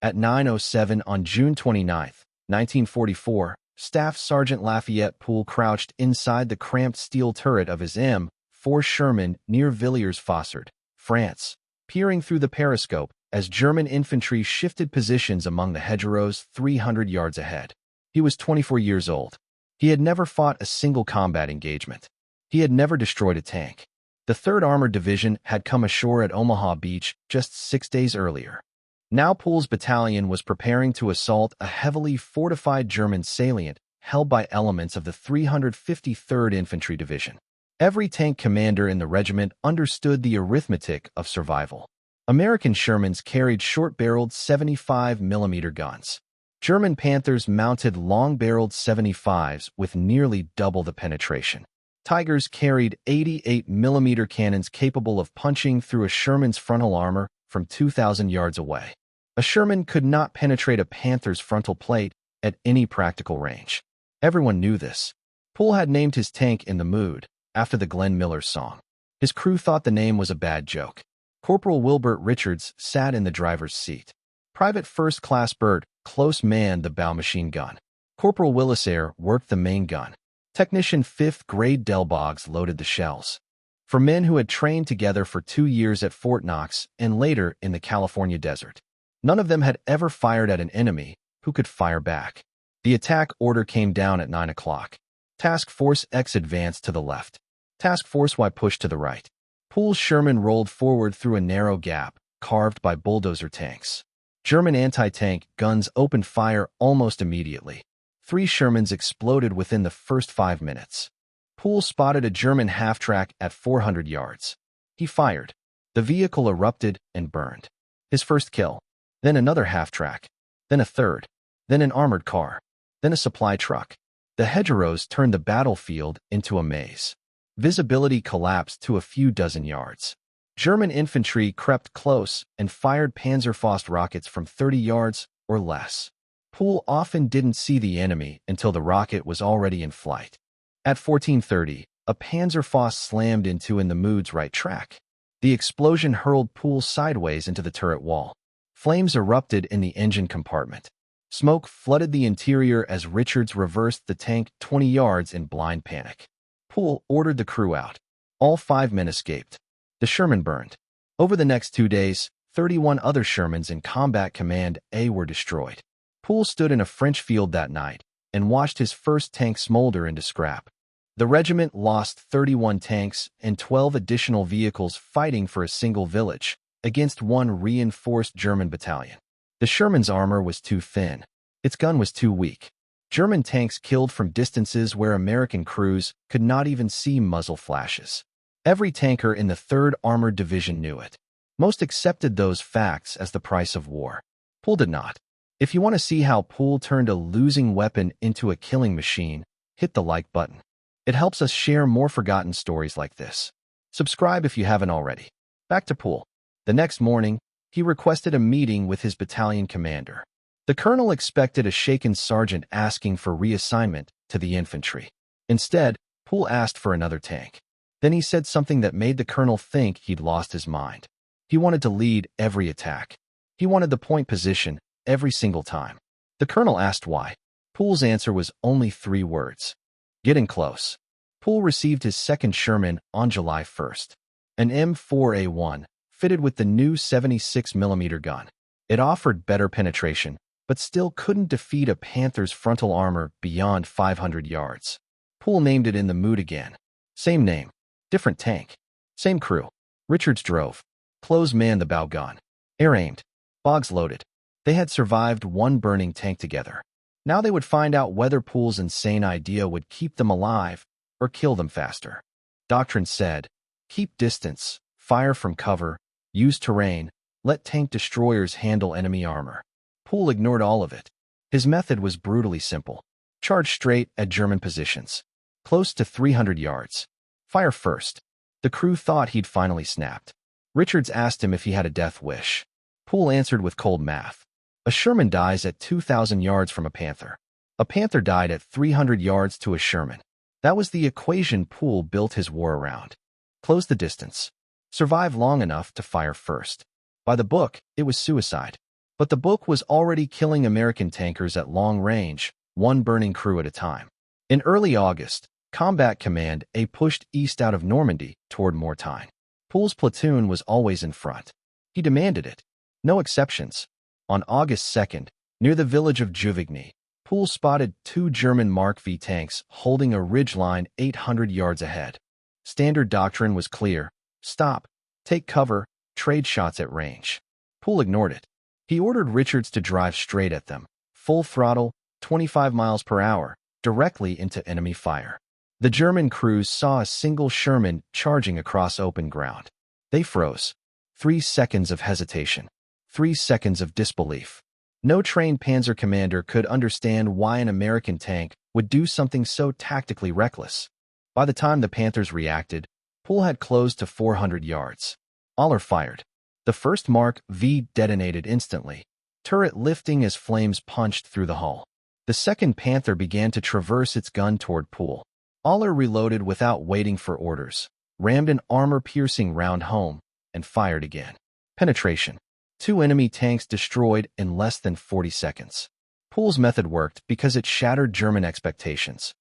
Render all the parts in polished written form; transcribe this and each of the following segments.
At 9:07 on June 29, 1944, Staff Sergeant Lafayette Poole crouched inside the cramped steel turret of his M4 Sherman near Villiers-Fossard, France, peering through the periscope as German infantry shifted positions among the hedgerows 300 yards ahead. He was 24 years old. He had never fought a single combat engagement. He had never destroyed a tank. The 3rd Armored Division had come ashore at Omaha Beach just 6 days earlier. Now Poole's battalion was preparing to assault a heavily fortified German salient held by elements of the 353rd Infantry Division. Every tank commander in the regiment understood the arithmetic of survival. American Shermans carried short-barreled 75mm guns. German Panthers mounted long-barreled 75s with nearly double the penetration. Tigers carried 88mm cannons capable of punching through a Sherman's frontal armor from 2,000 yards away. A Sherman could not penetrate a Panther's frontal plate at any practical range. Everyone knew this. Poole had named his tank In the Mood, after the Glenn Miller song. His crew thought the name was a bad joke. Corporal Wilbert Richards sat in the driver's seat. Private First Class Bert close manned the bow machine gun. Corporal Willisair worked the main gun. Technician 5th grade Del Boggs loaded the shells. For men who had trained together for 2 years at Fort Knox and later in the California desert, none of them had ever fired at an enemy who could fire back. The attack order came down at 9 o'clock. Task Force X advanced to the left. Task Force Y pushed to the right. Poole's Sherman rolled forward through a narrow gap carved by bulldozer tanks. German anti-tank guns opened fire almost immediately. 3 Shermans exploded within the first 5 minutes. Poole spotted a German half-track at 400 yards. He fired. The vehicle erupted and burned. His first kill. Then another half-track. Then a third. Then an armored car. Then a supply truck. The hedgerows turned the battlefield into a maze. Visibility collapsed to a few dozen yards. German infantry crept close and fired Panzerfaust rockets from 30 yards or less. Poole often didn't see the enemy until the rocket was already in flight. At 14:30, a Panzerfaust slammed into In the Mood's right track. The explosion hurled Poole sideways into the turret wall. Flames erupted in the engine compartment. Smoke flooded the interior as Richards reversed the tank 20 yards in blind panic. Poole ordered the crew out. All 5 men escaped. The Sherman burned. Over the next 2 days, 31 other Shermans in Combat Command A were destroyed. Poole stood in a French field that night and watched his first tank smolder into scrap. The regiment lost 31 tanks and 12 additional vehicles fighting for a single village against one reinforced German battalion. The Sherman's armor was too thin. Its gun was too weak. German tanks killed from distances where American crews could not even see muzzle flashes. Every tanker in the 3rd Armored Division knew it. Most accepted those facts as the price of war. Poole did not. If you want to see how Poole turned a losing weapon into a killing machine, hit the like button. It helps us share more forgotten stories like this. Subscribe if you haven't already. Back to Poole. The next morning, he requested a meeting with his battalion commander. The colonel expected a shaken sergeant asking for reassignment to the infantry. Instead, Poole asked for another tank. Then he said something that made the colonel think he'd lost his mind. He wanted to lead every attack. He wanted the point position every single time. The colonel asked why. Poole's answer was only 3 words. Getting close. Poole received his 2nd Sherman on July 1st. An M4A1, fitted with the new 76mm gun. It offered better penetration, but still couldn't defeat a Panther's frontal armor beyond 500 yards. Poole named it In the Mood again. Same name. Different tank. Same crew. Richards drove. Close manned the bow gun. Air aimed. Boggs loaded. They had survived one burning tank together. Now they would find out whether Poole's insane idea would keep them alive or kill them faster. Doctrine said, keep distance, fire from cover, use terrain, let tank destroyers handle enemy armor. Poole ignored all of it. His method was brutally simple. Charge straight at German positions. Close to 300 yards. Fire first. The crew thought he'd finally snapped. Richards asked him if he had a death wish. Poole answered with cold math. A Sherman dies at 2,000 yards from a Panther. A Panther died at 300 yards to a Sherman. That was the equation Poole built his war around. Close the distance. Survive long enough to fire first. By the book, it was suicide. But the book was already killing American tankers at long range, one burning crew at a time. In early August, Combat Command A pushed east out of Normandy toward Mortagne. Poole's platoon was always in front. He demanded it. No exceptions. On August 2nd, near the village of Juvigny, Poole spotted 2 German Mark V tanks holding a ridgeline 800 yards ahead. Standard doctrine was clear: stop, take cover, trade shots at range. Poole ignored it. He ordered Richards to drive straight at them, full throttle, 25 miles per hour, directly into enemy fire. The German crews saw a single Sherman charging across open ground. They froze. 3 seconds of hesitation. 3 seconds of disbelief. No trained panzer commander could understand why an American tank would do something so tactically reckless. By the time the Panthers reacted, Poole had closed to 400 yards. Aller fired. The first Mark V detonated instantly, turret lifting as flames punched through the hull. The second Panther began to traverse its gun toward Poole. Aller reloaded without waiting for orders, rammed an armor-piercing round home, and fired again. Penetration. 2 enemy tanks destroyed in less than 40 seconds. Poole's method worked because it shattered German expectations.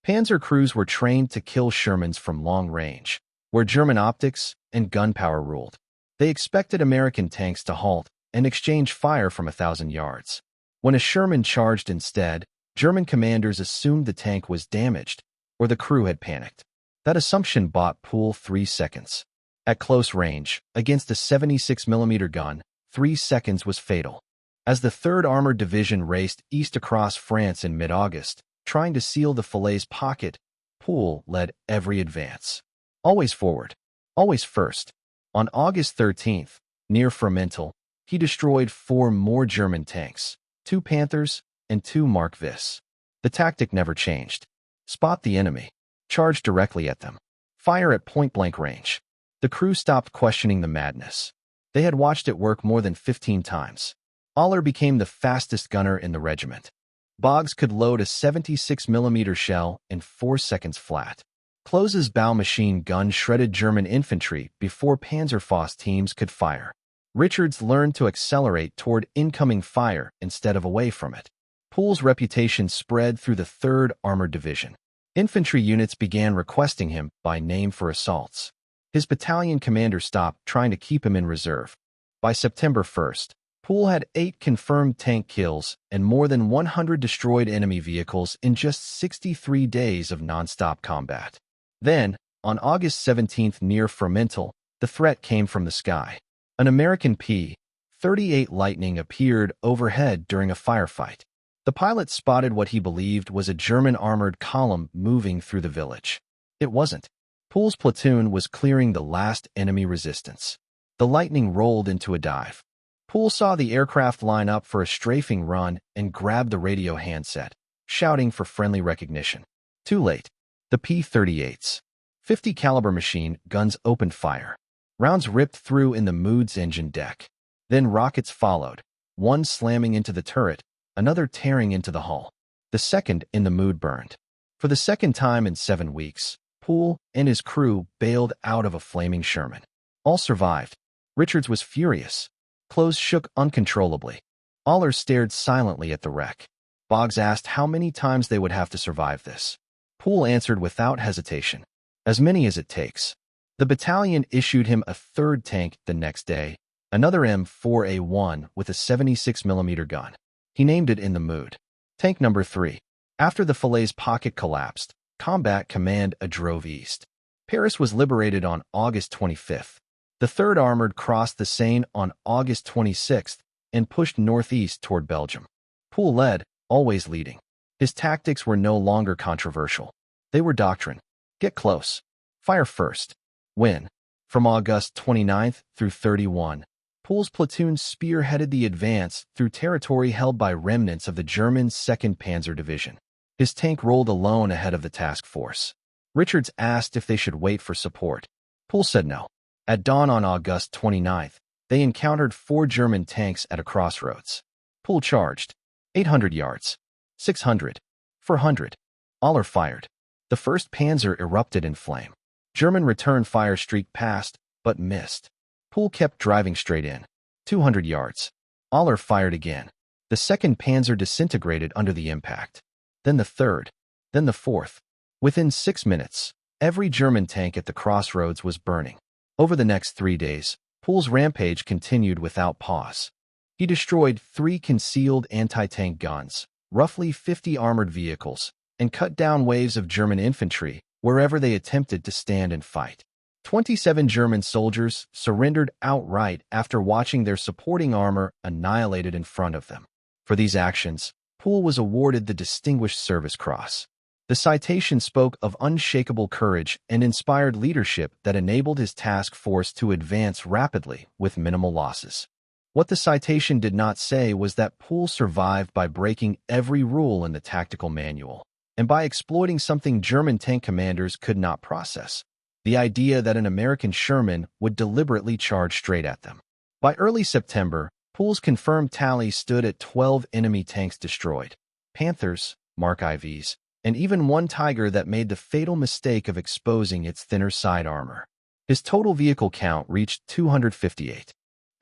Panzer crews were trained to kill Shermans from long range, where German optics and gunpowder ruled. They expected American tanks to halt and exchange fire from 1,000 yards. When a Sherman charged instead, German commanders assumed the tank was damaged or the crew had panicked. That assumption bought Poole 3 seconds. At close range, against a 76mm gun, 3 seconds was fatal. As the 3rd Armored Division raced east across France in mid-August, trying to seal the Falaise pocket, Poole led every advance. Always forward. Always first. On August 13th, near Fremantle, he destroyed 4 more German tanks, 2 Panthers and 2 Mark Vs. The tactic never changed. Spot the enemy. Charge directly at them. Fire at point-blank range. The crew stopped questioning the madness. They had watched it work more than 15 times. Aller became the fastest gunner in the regiment. Boggs could load a 76mm shell in 4 seconds flat. Close's bow machine gun shredded German infantry before Panzerfaust teams could fire. Richards learned to accelerate toward incoming fire instead of away from it. Poole's reputation spread through the 3rd Armored Division. Infantry units began requesting him by name for assaults. His battalion commander stopped trying to keep him in reserve. By September 1st, Poole had 8 confirmed tank kills and more than 100 destroyed enemy vehicles in just 63 days of non-stop combat. Then, on August 17th near Fremantle, the threat came from the sky. An American P-38 Lightning appeared overhead during a firefight. The pilot spotted what he believed was a German armored column moving through the village. It wasn't. Poole's platoon was clearing the last enemy resistance. The Lightning rolled into a dive. Poole saw the aircraft line up for a strafing run and grabbed the radio handset, shouting for friendly recognition. Too late. The P-38's 50 caliber machine guns opened fire. Rounds ripped through in the Mood's engine deck. Then rockets followed, one slamming into the turret, another tearing into the hull. The second in the Mood burned. For the second time in 7 weeks, Poole and his crew bailed out of a flaming Sherman. All survived. Richards was furious. Close shook uncontrollably. Aller stared silently at the wreck. Boggs asked how many times they would have to survive this. Poole answered without hesitation. As many as it takes. The battalion issued him a 3rd tank the next day, another M4A1 with a 76mm gun. He named it in the Mood. Tank number 3. After the Falaise pocket collapsed, Combat Command A drove east. Paris was liberated on August 25th. The 3rd Armored crossed the Seine on August 26th and pushed northeast toward Belgium. Poole led, always leading. His tactics were no longer controversial. They were doctrine. Get close. Fire first. Win. From August 29th through 31, Poole's platoon spearheaded the advance through territory held by remnants of the German 2nd Panzer Division. His tank rolled alone ahead of the task force. Richards asked if they should wait for support. Poole said no. At dawn on August 29th, they encountered 4 German tanks at a crossroads. Poole charged. 800 yards. 600. 400. Aller fired. The 1st Panzer erupted in flame. German return fire streaked past, but missed. Poole kept driving straight in. 200 yards. Aller fired again. The second Panzer disintegrated under the impact. Then the third. Then the fourth. Within 6 minutes, every German tank at the crossroads was burning. Over the next 3 days, Pool's rampage continued without pause. He destroyed 3 concealed anti-tank guns, roughly 50 armored vehicles, and cut down waves of German infantry wherever they attempted to stand and fight. 27 German soldiers surrendered outright after watching their supporting armor annihilated in front of them. For these actions, Pool was awarded the Distinguished Service Cross. The citation spoke of unshakable courage and inspired leadership that enabled his task force to advance rapidly with minimal losses. What the citation did not say was that Pool survived by breaking every rule in the tactical manual, and by exploiting something German tank commanders could not process: the idea that an American Sherman would deliberately charge straight at them. By early September, Pool's confirmed tally stood at 12 enemy tanks destroyed, Panthers, Mark IVs, and even one Tiger that made the fatal mistake of exposing its thinner side armor. His total vehicle count reached 258.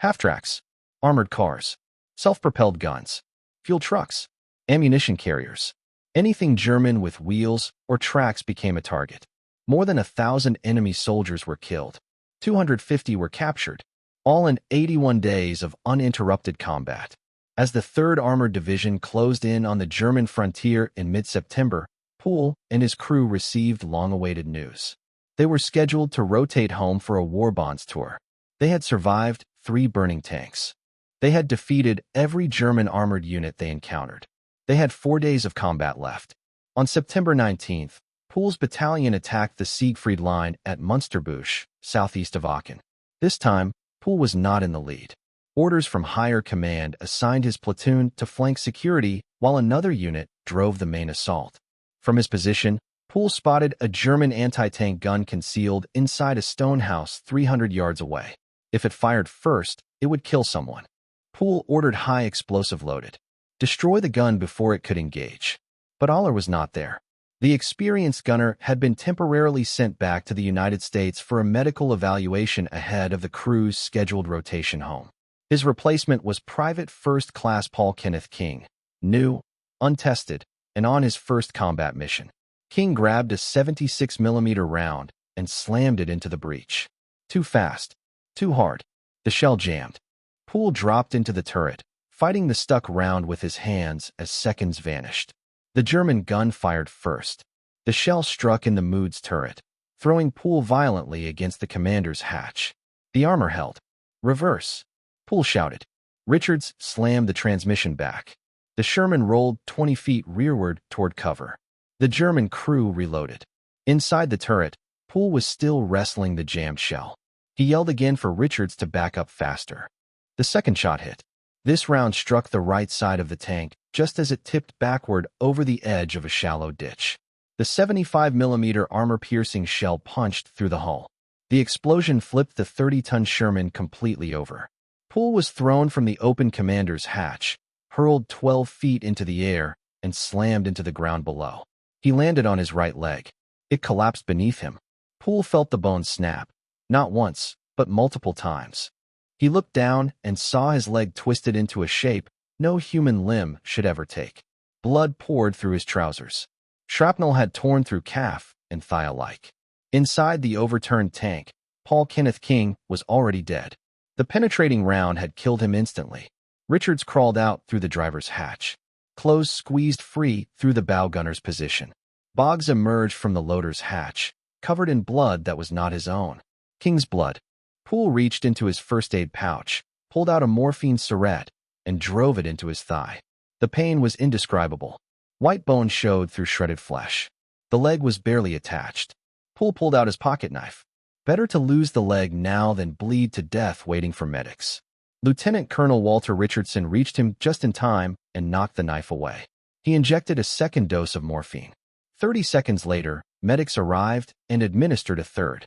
Half-tracks, armored cars, self-propelled guns, fuel trucks, ammunition carriers. Anything German with wheels or tracks became a target. More than 1,000 enemy soldiers were killed. 250 were captured, all in 81 days of uninterrupted combat. As the 3rd Armored Division closed in on the German frontier in mid-September, Pool and his crew received long-awaited news. They were scheduled to rotate home for a war bonds tour. They had survived 3 burning tanks. They had defeated every German armored unit they encountered. They had 4 days of combat left. On September 19th, Pool's battalion attacked the Siegfried Line at Munsterbusch, southeast of Aachen. This time, Pool was not in the lead. Orders from higher command assigned his platoon to flank security while another unit drove the main assault. From his position, Pool spotted a German anti-tank gun concealed inside a stone house 300 yards away. If it fired first, it would kill someone. Pool ordered high explosive loaded. Destroy the gun before it could engage. But Aller was not there. The experienced gunner had been temporarily sent back to the United States for a medical evaluation ahead of the crew's scheduled rotation home. His replacement was Private First Class Paul Kenneth King, new, untested, and on his first combat mission. King grabbed a 76mm round and slammed it into the breech. Too fast, too hard. The shell jammed. Pool dropped into the turret, fighting the stuck round with his hands as seconds vanished. The German gun fired first. The shell struck in the Moods turret, throwing Pool violently against the commander's hatch. The armor held. Reverse. Pool shouted. Richards slammed the transmission back. The Sherman rolled 20 feet rearward toward cover. The German crew reloaded. Inside the turret, Pool was still wrestling the jammed shell. He yelled again for Richards to back up faster. The second shot hit. This round struck the right side of the tank just as it tipped backward over the edge of a shallow ditch. The 75mm armor-piercing shell punched through the hull. The explosion flipped the 30-ton Sherman completely over. Pool was thrown from the open commander's hatch, hurled 12 feet into the air, and slammed into the ground below. He landed on his right leg. It collapsed beneath him. Pool felt the bone snap, not once, but multiple times. He looked down and saw his leg twisted into a shape no human limb should ever take. Blood poured through his trousers. Shrapnel had torn through calf and thigh alike. Inside the overturned tank, Paul Kenneth King was already dead. The penetrating round had killed him instantly. Richards crawled out through the driver's hatch. Clothes squeezed free through the bow gunner's position. Boggs emerged from the loader's hatch, covered in blood that was not his own. King's blood. Pool reached into his first aid pouch, pulled out a morphine syringe, and drove it into his thigh. The pain was indescribable. White bone showed through shredded flesh. The leg was barely attached. Pool pulled out his pocket knife. Better to lose the leg now than bleed to death waiting for medics. Lieutenant Colonel Walter Richardson reached him just in time and knocked the knife away. He injected a second dose of morphine. 30 seconds later, medics arrived and administered a third.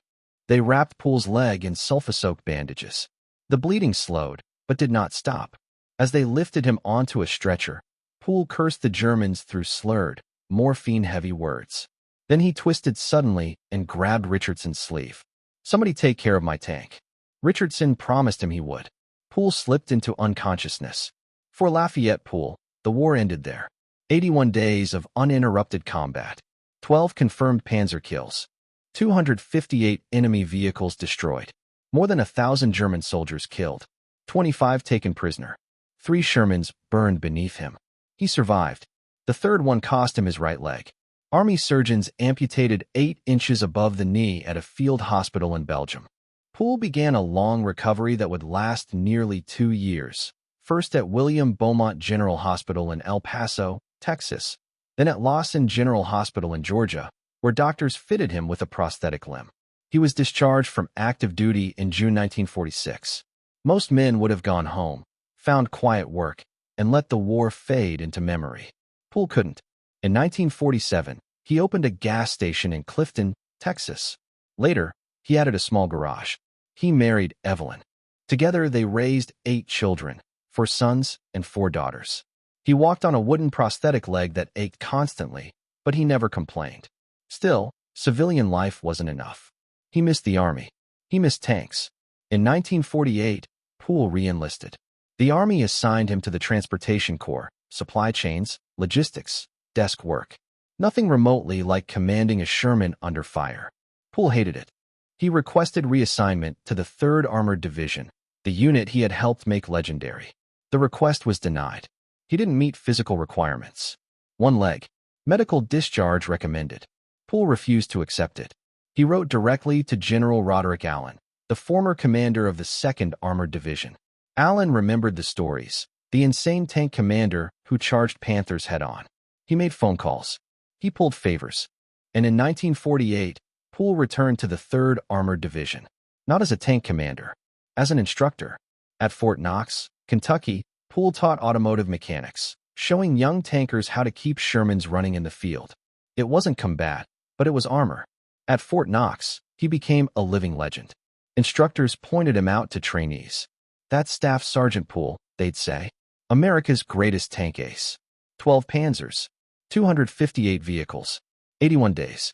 They wrapped Pool's leg in sulfa-soaked bandages. The bleeding slowed, but did not stop. As they lifted him onto a stretcher, Pool cursed the Germans through slurred, morphine-heavy words. Then he twisted suddenly and grabbed Richardson's sleeve. "Somebody take care of my tank." Richardson promised him he would. Poole slipped into unconsciousness. For Lafayette Poole, the war ended there. 81 days of uninterrupted combat. 12 confirmed Panzer kills. 258 enemy vehicles destroyed. More than 1,000 German soldiers killed. 25 taken prisoner. 3 Shermans burned beneath him. He survived. The third one cost him his right leg. Army surgeons amputated 8 inches above the knee at a field hospital in Belgium. Poole began a long recovery that would last nearly 2 years, first at William Beaumont General Hospital in El Paso, Texas, then at Lawson General Hospital in Georgia, where doctors fitted him with a prosthetic limb. He was discharged from active duty in June 1946. Most men would have gone home, found quiet work, and let the war fade into memory. Poole couldn't. In 1947, he opened a gas station in Clifton, Texas. Later, he added a small garage. He married Evelyn. Together, they raised 8 children, 4 sons and 4 daughters. He walked on a wooden prosthetic leg that ached constantly, but he never complained. Still, civilian life wasn't enough. He missed the Army. He missed tanks. In 1948, Poole re-enlisted. The Army assigned him to the Transportation Corps, supply chains, logistics, desk work. Nothing remotely like commanding a Sherman under fire. Poole hated it. He requested reassignment to the 3rd Armored Division, the unit he had helped make legendary. The request was denied. He didn't meet physical requirements. 1 leg. Medical discharge recommended. Poole refused to accept it. He wrote directly to General Roderick Allen, the former commander of the 2nd Armored Division. Allen remembered the stories, the insane tank commander who charged Panthers head-on. He made phone calls. He pulled favors. And in 1948, Poole returned to the 3rd Armored Division, not as a tank commander, as an instructor. At Fort Knox, Kentucky, Poole taught automotive mechanics, showing young tankers how to keep Shermans running in the field. It wasn't combat, but it was armor. At Fort Knox, he became a living legend. Instructors pointed him out to trainees. "That's Staff Sergeant Poole," they'd say. "America's greatest tank ace. 12 Panzers, 258 vehicles, 81 days."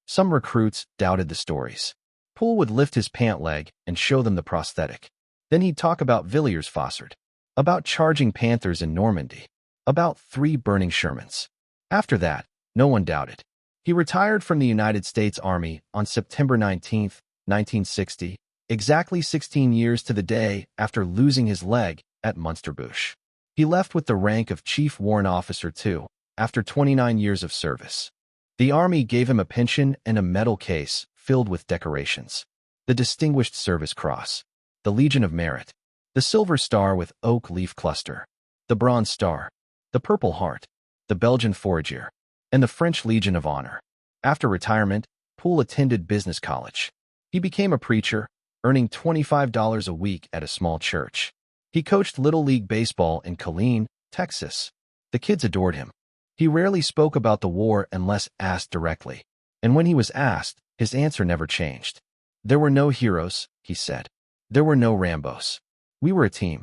Some recruits doubted the stories. Poole would lift his pant leg and show them the prosthetic. Then he'd talk about Villiers-Fossard, about charging Panthers in Normandy, about 3 burning Shermans. After that, no one doubted. He retired from the United States Army on September 19, 1960, exactly 16 years to the day after losing his leg at Munsterbusch. He left with the rank of Chief Warrant Officer II after 29 years of service. The Army gave him a pension and a medal case filled with decorations. The Distinguished Service Cross, the Legion of Merit, the Silver Star with Oak Leaf Cluster, the Bronze Star, the Purple Heart, the Belgian Forager, and the French Legion of Honor. After retirement, Poole attended business college. He became a preacher, earning $25 a week at a small church. He coached Little League Baseball in Killeen, Texas. The kids adored him. He rarely spoke about the war unless asked directly. And when he was asked, his answer never changed. "There were no heroes," he said. "There were no Rambos. We were a team."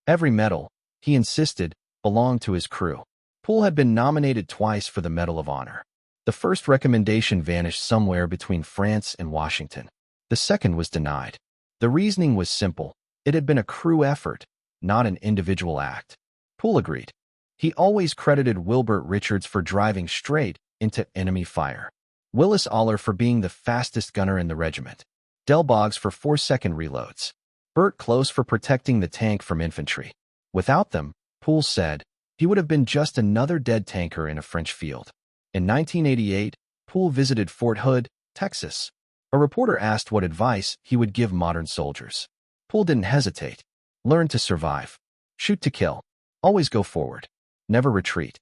Every medal, he insisted, belonged to his crew. Poole had been nominated twice for the Medal of Honor. The first recommendation vanished somewhere between France and Washington. The second was denied. The reasoning was simple. It had been a crew effort, not an individual act. Poole agreed. He always credited Wilbert Richards for driving straight into enemy fire, Willis Aller for being the fastest gunner in the regiment, Del Boggs for 4-second reloads, Bert Close for protecting the tank from infantry. Without them, Poole said, he would have been just another dead tanker in a French field. In 1988, Poole visited Fort Hood, Texas. A reporter asked what advice he would give modern soldiers. Poole didn't hesitate. Learn to survive. Shoot to kill. Always go forward. Never retreat.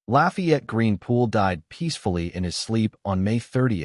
Lafayette Green Poole died peacefully in his sleep on May 30,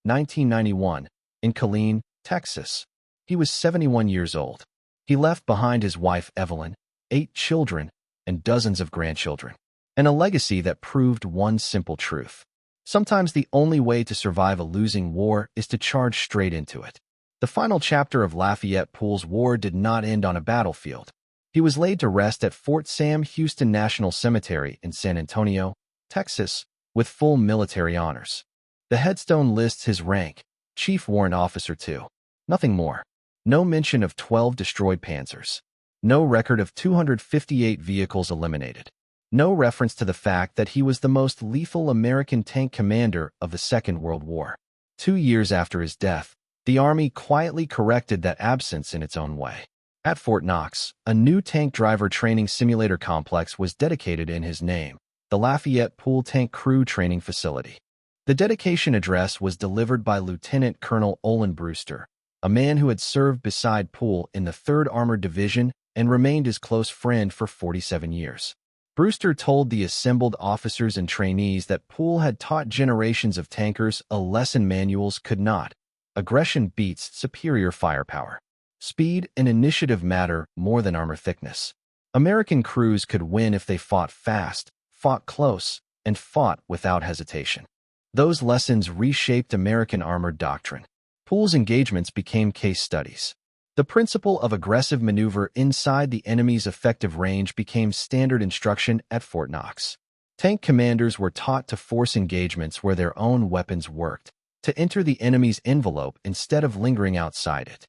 1991, in Killeen, Texas. He was 71 years old. He left behind his wife Evelyn, 8 children, and dozens of grandchildren, and a legacy that proved one simple truth. Sometimes the only way to survive a losing war is to charge straight into it. The final chapter of Lafayette Poole's war did not end on a battlefield. He was laid to rest at Fort Sam Houston National Cemetery in San Antonio, Texas, with full military honors. The headstone lists his rank, Chief Warrant Officer II. Nothing more. No mention of 12 destroyed Panzers. No record of 258 vehicles eliminated. No reference to the fact that he was the most lethal American tank commander of the Second World War. 2 years after his death, the Army quietly corrected that absence in its own way. At Fort Knox, a new tank driver training simulator complex was dedicated in his name, the Lafayette Pool Tank Crew Training Facility. The dedication address was delivered by Lieutenant Colonel Olin Brewster, a man who had served beside Poole in the 3rd Armored Division and remained his close friend for 47 years. Brewster told the assembled officers and trainees that Poole had taught generations of tankers a lesson manuals could not. Aggression beats superior firepower. Speed and initiative matter more than armor thickness. American crews could win if they fought fast, fought close, and fought without hesitation. Those lessons reshaped American armored doctrine. Poole's engagements became case studies. The principle of aggressive maneuver inside the enemy's effective range became standard instruction at Fort Knox. Tank commanders were taught to force engagements where their own weapons worked, to enter the enemy's envelope instead of lingering outside it.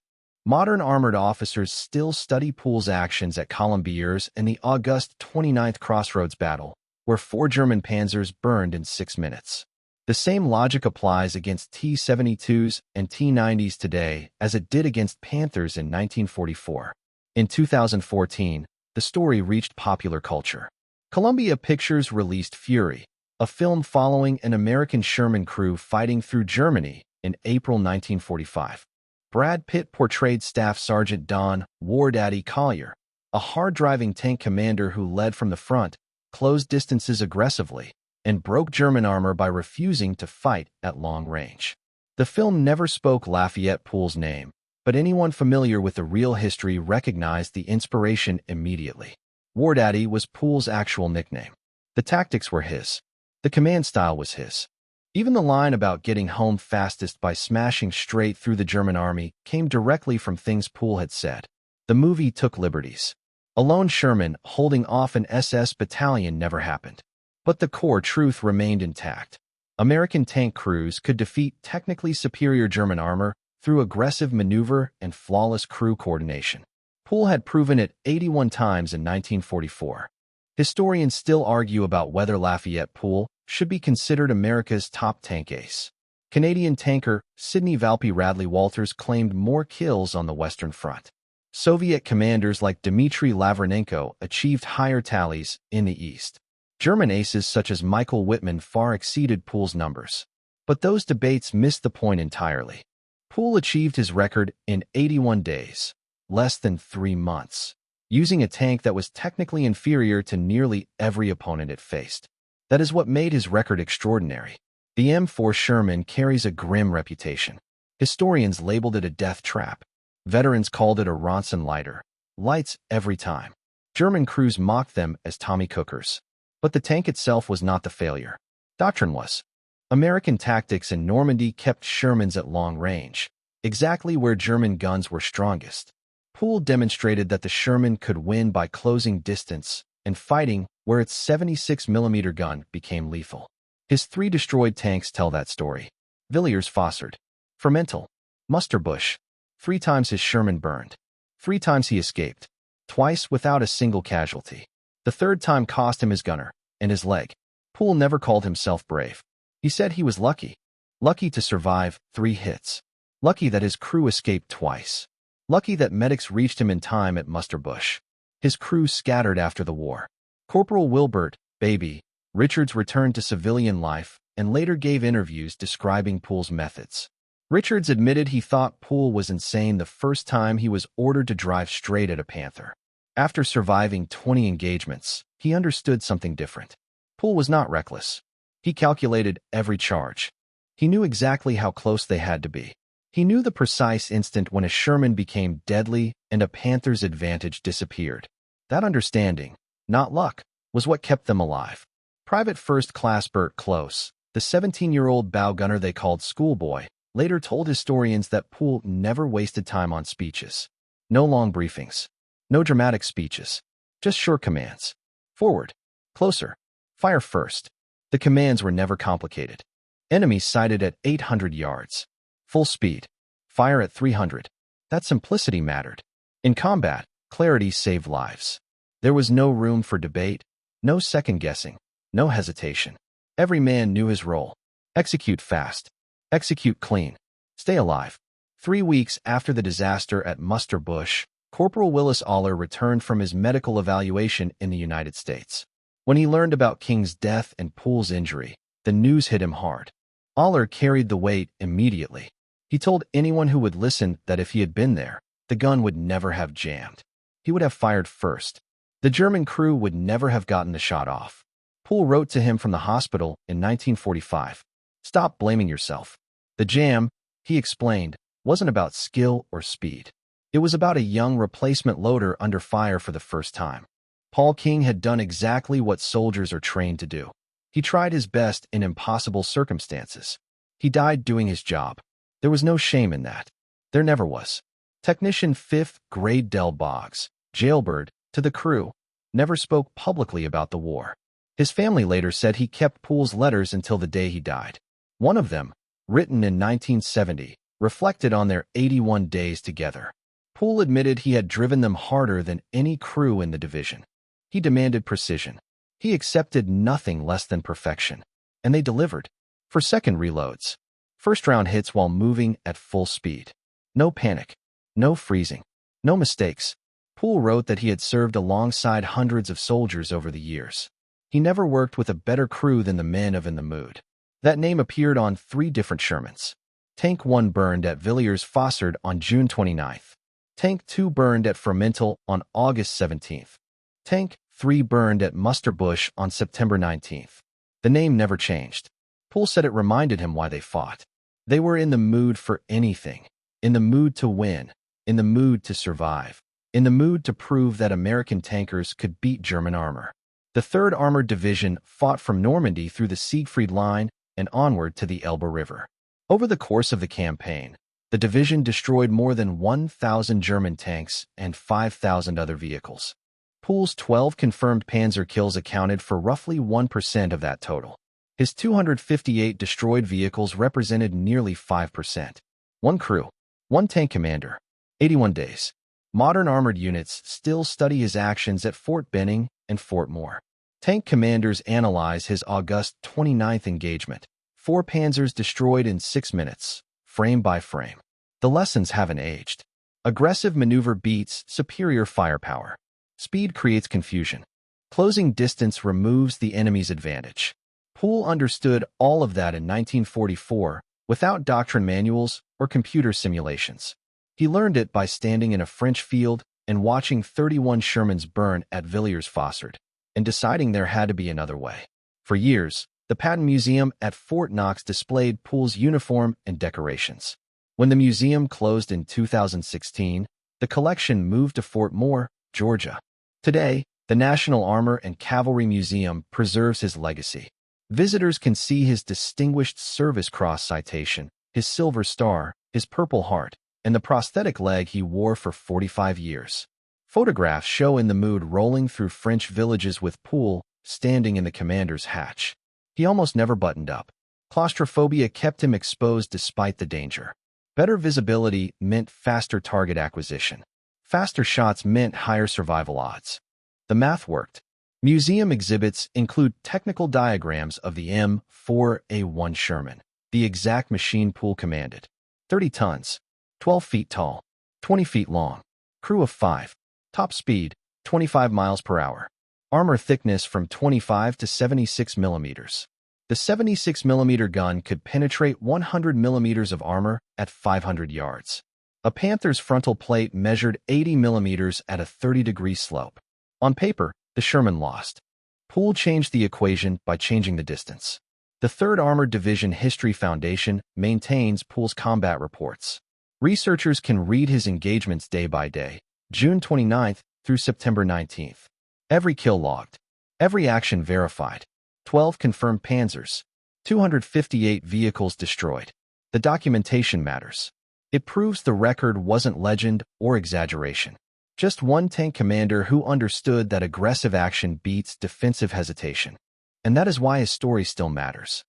Modern armored officers still study Poole's actions at Colombiers and the August 29th Crossroads Battle, where 4 German panzers burned in 6 minutes. The same logic applies against T-72s and T-90s today as it did against Panthers in 1944. In 2014, the story reached popular culture. Columbia Pictures released Fury, a film following an American Sherman crew fighting through Germany in April 1945. Brad Pitt portrayed Staff Sergeant Don War Daddy Collier, a hard-driving tank commander who led from the front, closed distances aggressively, and broke German armor by refusing to fight at long range. The film never spoke Lafayette Poole's name, but anyone familiar with the real history recognized the inspiration immediately. War Daddy was Poole's actual nickname. The tactics were his. The command style was his. Even the line about getting home fastest by smashing straight through the German army came directly from things Poole had said. The movie took liberties. A lone Sherman holding off an SS battalion never happened. But the core truth remained intact. American tank crews could defeat technically superior German armor through aggressive maneuver and flawless crew coordination. Poole had proven it 81 times in 1944. Historians still argue about whether Lafayette Poole should be considered America's top tank ace. Canadian tanker Sidney Valpy Radley Walters claimed more kills on the Western Front. Soviet commanders like Dmitry Lavrenenko achieved higher tallies in the East. German aces such as Michael Wittmann far exceeded Poole's numbers. But those debates missed the point entirely. Poole achieved his record in 81 days, less than 3 months, using a tank that was technically inferior to nearly every opponent it faced. That is what made his record extraordinary. The M4 Sherman carries a grim reputation. Historians labeled it a death trap. Veterans called it a Ronson lighter. Lights every time. German crews mocked them as Tommy Cookers. But the tank itself was not the failure. Doctrine was. American tactics in Normandy kept Shermans at long range, exactly where German guns were strongest. Poole demonstrated that the Sherman could win by closing distance and fighting where its 76mm gun became lethal. His 3 destroyed tanks tell that story. Villiers-Fossard, Fremantle, Musterbusch. 3 times his Sherman burned. 3 times he escaped. Twice without a single casualty. The 3rd time cost him his gunner and his leg. Poole never called himself brave. He said he was lucky. Lucky to survive 3 hits. Lucky that his crew escaped twice. Lucky that medics reached him in time at Musterbusch. His crew scattered after the war. Corporal Wilbert, Baby, Richards returned to civilian life and later gave interviews describing Poole's methods. Richards admitted he thought Poole was insane the first time he was ordered to drive straight at a Panther. After surviving 20 engagements, he understood something different. Poole was not reckless. He calculated every charge. He knew exactly how close they had to be. He knew the precise instant when a Sherman became deadly and a Panther's advantage disappeared. That understanding, not luck, was what kept them alive. Private First Class Bert Close, the 17-year-old bow gunner they called Schoolboy, later told historians that Poole never wasted time on speeches. No long briefings. No dramatic speeches. Just short commands. Forward. Closer. Fire first. The commands were never complicated. Enemies sighted at 800 yards. Full speed. Fire at 300. That simplicity mattered. In combat, Clarity saved lives. There was no room for debate, no second-guessing, no hesitation. Every man knew his role. Execute fast. Execute clean. Stay alive. 3 weeks after the disaster at Muster Bush, Corporal Willis Aller returned from his medical evaluation in the United States. When he learned about King's death and Poole's injury, the news hit him hard. Aller carried the weight immediately. He told anyone who would listen that if he had been there, the gun would never have jammed. He would have fired first. The German crew would never have gotten the shot off. Poole wrote to him from the hospital in 1945. "Stop blaming yourself. The jam," he explained, "wasn't about skill or speed. It was about a young replacement loader under fire for the first time." Paul King had done exactly what soldiers are trained to do. He tried his best in impossible circumstances. He died doing his job. There was no shame in that. There never was. Technician 5th Grade Del Boggs, jailbird, to the crew, never spoke publicly about the war. His family later said he kept Poole's letters until the day he died. One of them, written in 1970, reflected on their 81 days together. Poole admitted he had driven them harder than any crew in the division. He demanded precision. He accepted nothing less than perfection. And they delivered. For second reloads. First-round hits while moving at full speed. No panic. No freezing. No mistakes. Poole wrote that he had served alongside hundreds of soldiers over the years. He never worked with a better crew than the men of In the Mood. That name appeared on 3 different Shermans. Tank 1 burned at Villiers-Fossard on June 29th. Tank 2 burned at Fremantle on August 17th. Tank 3 burned at Muster Bush on September 19th. The name never changed. Poole said it reminded him why they fought. They were in the mood for anything. In the mood to win. In the mood to survive. In the mood to prove that American tankers could beat German armor. The 3rd Armored Division fought from Normandy through the Siegfried Line and onward to the Elbe River. Over the course of the campaign, the division destroyed more than 1,000 German tanks and 5,000 other vehicles. Poole's 12 confirmed Panzer kills accounted for roughly 1% of that total. His 258 destroyed vehicles represented nearly 5%. 1 crew, 1 tank commander, 81 days. Modern armored units still study his actions at Fort Benning and Fort Moore. Tank commanders analyze his August 29th engagement. 4 panzers destroyed in 6 minutes, frame by frame. The lessons haven't aged. Aggressive maneuver beats superior firepower. Speed creates confusion. Closing distance removes the enemy's advantage. Poole understood all of that in 1944 without doctrine manuals or computer simulations. He learned it by standing in a French field and watching 31 Shermans burn at Villiers-Fossard and deciding there had to be another way. For years, the Patton Museum at Fort Knox displayed Poole's uniform and decorations. When the museum closed in 2016, the collection moved to Fort Moore, Georgia. Today, the National Armor and Cavalry Museum preserves his legacy. Visitors can see his Distinguished Service Cross citation, his Silver Star, his Purple Heart, and the prosthetic leg he wore for 45 years. Photographs show In the Mood rolling through French villages with Poole standing in the commander's hatch. He almost never buttoned up. Claustrophobia kept him exposed despite the danger. Better visibility meant faster target acquisition. Faster shots meant higher survival odds. The math worked. Museum exhibits include technical diagrams of the M4A1 Sherman, the exact machine Poole commanded. 30 tons, 12 feet tall, 20 feet long, crew of 5, top speed, 25 miles per hour, armor thickness from 25 to 76 millimeters. The 76 millimeter gun could penetrate 100 millimeters of armor at 500 yards. A Panther's frontal plate measured 80 millimeters at a 30-degree slope. On paper, the Sherman lost. Poole changed the equation by changing the distance. The 3rd Armored Division History Foundation maintains Poole's combat reports. Researchers can read his engagements day by day, June 29th through September 19th. Every kill logged. Every action verified. 12 confirmed panzers. 258 vehicles destroyed. The documentation matters. It proves the record wasn't legend or exaggeration. Just one tank commander who understood that aggressive action beats defensive hesitation. And that is why his story still matters.